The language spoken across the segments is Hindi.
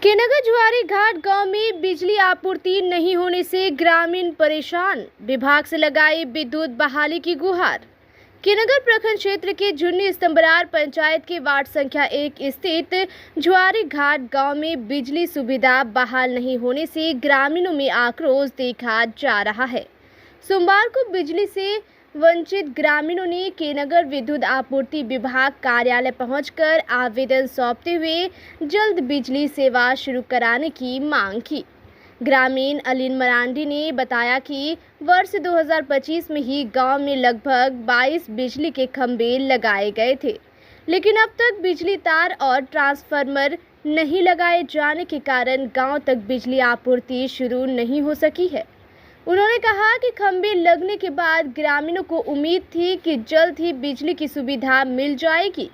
के नगर जुआरी घाट गांव में बिजली आपूर्ति नहीं होने से ग्रामीण परेशान। विभाग से लगाई विद्युत बहाली की गुहार। के नगर प्रखंड क्षेत्र के झुन्नी स्तंबरार पंचायत के वार्ड संख्या 1 स्थित जुआरी घाट गांव में बिजली सुविधा बहाल नहीं होने से ग्रामीणों में आक्रोश देखा जा रहा है। सोमवार को बिजली से वंचित ग्रामीणों ने के नगर विद्युत आपूर्ति विभाग कार्यालय पहुंचकर आवेदन सौंपते हुए जल्द बिजली सेवा शुरू कराने की मांग की। ग्रामीण अलीन मरांडी ने बताया कि वर्ष 2025 में ही गांव में लगभग 22 बिजली के खंभे लगाए गए थे, लेकिन अब तक बिजली तार और ट्रांसफार्मर नहीं लगाए जाने के कारण गांव तक बिजली आपूर्ति शुरू नहीं हो सकी है। उन्होंने कहा कि खंभे लगने के बाद ग्रामीणों को उम्मीद थी कि जल्द ही बिजली की सुविधा मिल जाएगी,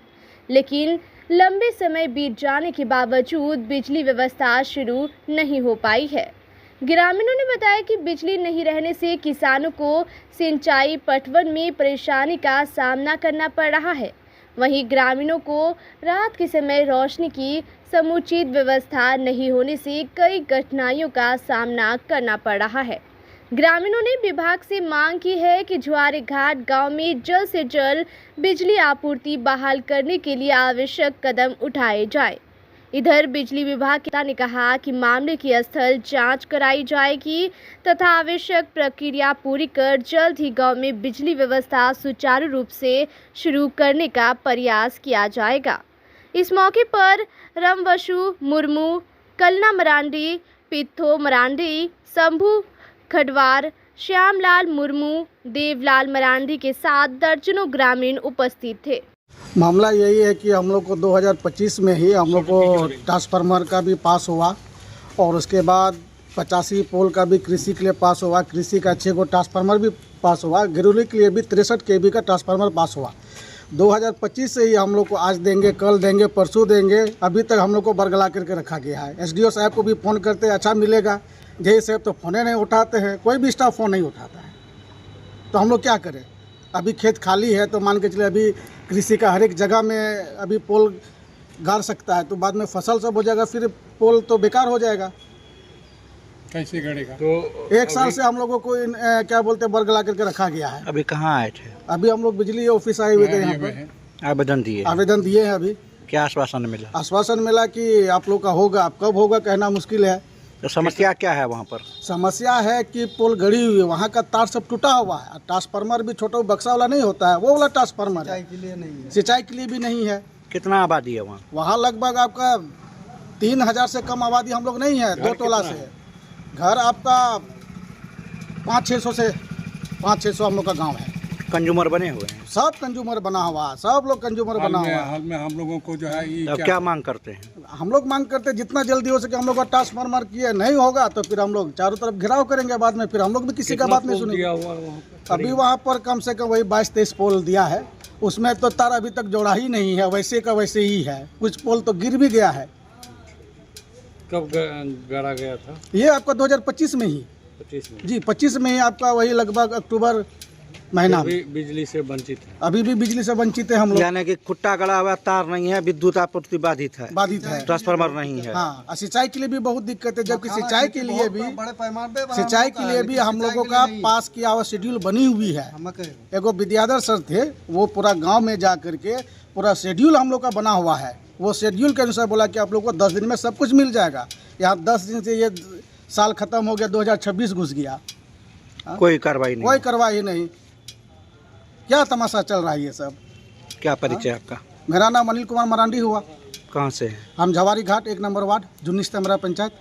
लेकिन लंबे समय बीत जाने के बावजूद बिजली व्यवस्था शुरू नहीं हो पाई है। ग्रामीणों ने बताया कि बिजली नहीं रहने से किसानों को सिंचाई पटवन में परेशानी का सामना करना पड़ रहा है। वहीं ग्रामीणों को रात के समय रोशनी की समुचित व्यवस्था नहीं होने से कई कठिनाइयों का सामना करना पड़ रहा है। ग्रामीणों ने विभाग से मांग की है कि जुआरी घाट गांव में जल्द से जल्द बिजली आपूर्ति बहाल करने के लिए आवश्यक कदम उठाए जाए। इधर बिजली विभाग ने कहा कि मामले की स्थल जांच कराई जाएगी तथा आवश्यक प्रक्रिया पूरी कर जल्द ही गांव में बिजली व्यवस्था सुचारू रूप से शुरू करने का प्रयास किया जाएगा। इस मौके पर रामवसु मुर्मू, कलना मरांडी, पित्थो मरांडी, शंभू खडवार, श्यामलाल मुर्मू, देवलाल मरांडी के साथ दर्जनों ग्रामीण उपस्थित थे। मामला यही है कि हम लोग को 2025 में ही हम लोग को ट्रांसफार्मर का भी पास हुआ और उसके बाद 85 पोल का भी कृषि के लिए पास हुआ। कृषि का 6 गो ट्रांसफार्मर भी पास हुआ। घरेलू के लिए भी 63 kV का ट्रांसफार्मर पास हुआ। 2025 से ही हम लोग को आज देंगे, कल देंगे, परसों देंगे, अभी तक हम लोग को बरगला करके रखा गया है। SDO साहब को भी फ़ोन करते अच्छा मिलेगा, जय साहब तो फ़ोन नहीं उठाते हैं, कोई भी स्टाफ फ़ोन नहीं उठाता है। तो हम लोग क्या करें? अभी खेत खाली है तो मान के चले अभी कृषि का हर एक जगह में अभी पोल गाड़ सकता है, तो बाद में फसल सब हो जाएगा, फिर पोल तो बेकार हो जाएगा। कैसे गड़ेगा? तो एक साल से हम लोगों को क्या बोलते हैं बरगला करके रखा गया है। अभी कहाँ आए थे? अभी हम लोग बिजली ऑफिस आए हुए थे, यहाँ पर आवेदन दिए हैं। अभी क्या आश्वासन मिला? आश्वासन मिला कि आप लोग का होगा, अब कब होगा कहना मुश्किल है। तो समस्या क्या है वहाँ पर? समस्या है कि पोल गड़ी हुई है, वहाँ का तार सब टूटा हुआ है। ट्रांसफार्मर भी छोटा बक्सा वाला नहीं होता है, वो वाला ट्रांसफार्मर है, सिंचाई के लिए भी नहीं है। कितना आबादी है वहाँ? वहाँ लगभग आपका 3000 से कम आबादी हम लोग नहीं है। 2 टोला से घर आपका 500-600 हम लोग का गाँव है। कंज्यूमर बने हुए हैं? सब कंज्यूमर बना हुआ है, सब लोग कंज्यूमर बना हुआ है। हाल में हम लोगों को जो है अब क्या मांग करते हैं? हम लोग मांग करते हैं जितना जल्दी हो सके हम लोग का ट्रांसफार्मर किए, नहीं होगा तो फिर हम लोग चारों तरफ घेराव करेंगे। बाद में फिर हम लोग भी किसी का बात नहीं सुनेंगे। अभी वहाँ पर कम से कम वही 22-23 पोल दिया है, उसमें तो तार अभी तक जोड़ा ही नहीं है, वैसे का वैसे ही है। कुछ पोल तो गिर भी गया है। कब गाड़ा गया था? ये आपका 2025 में ही 25 में जी, 25 में ही आपका वही लगभग अक्टूबर महीना में। बिजली से वंचित है, अभी भी बिजली से वंचित है हम लोग। यानी कि खुट्टा गड़ा हुआ, तार नहीं है, विद्युत आपूर्ति बाधित है, ट्रांसफार्मर नहीं है। हाँ, सिंचाई के लिए भी बहुत दिक्कत है, जबकि सिंचाई के लिए भी हम लोगों का पास किया हुआ शेड्यूल बनी हुई है। एगो विद्याधर सर थे, वो पूरा गांव में जा करके पूरा शेड्यूल हम लोग का बना हुआ है। वो शेड्यूल के अनुसार बोला कि आप लोग को 10 दिन में सब कुछ मिल जाएगा। यहाँ 10 दिन से ये साल खत्म हो गया, 2026 घुस गया, कोई कार्रवाई नहीं। क्या तमाशा चल रहा है ये सब? क्या परिचय आपका? मेरा नाम अनिल कुमार मरांडी हुआ। कहाँ से है? हम जुआरी घाट 1 नंबर वार्ड, झुन्नी स्तंबरार पंचायत।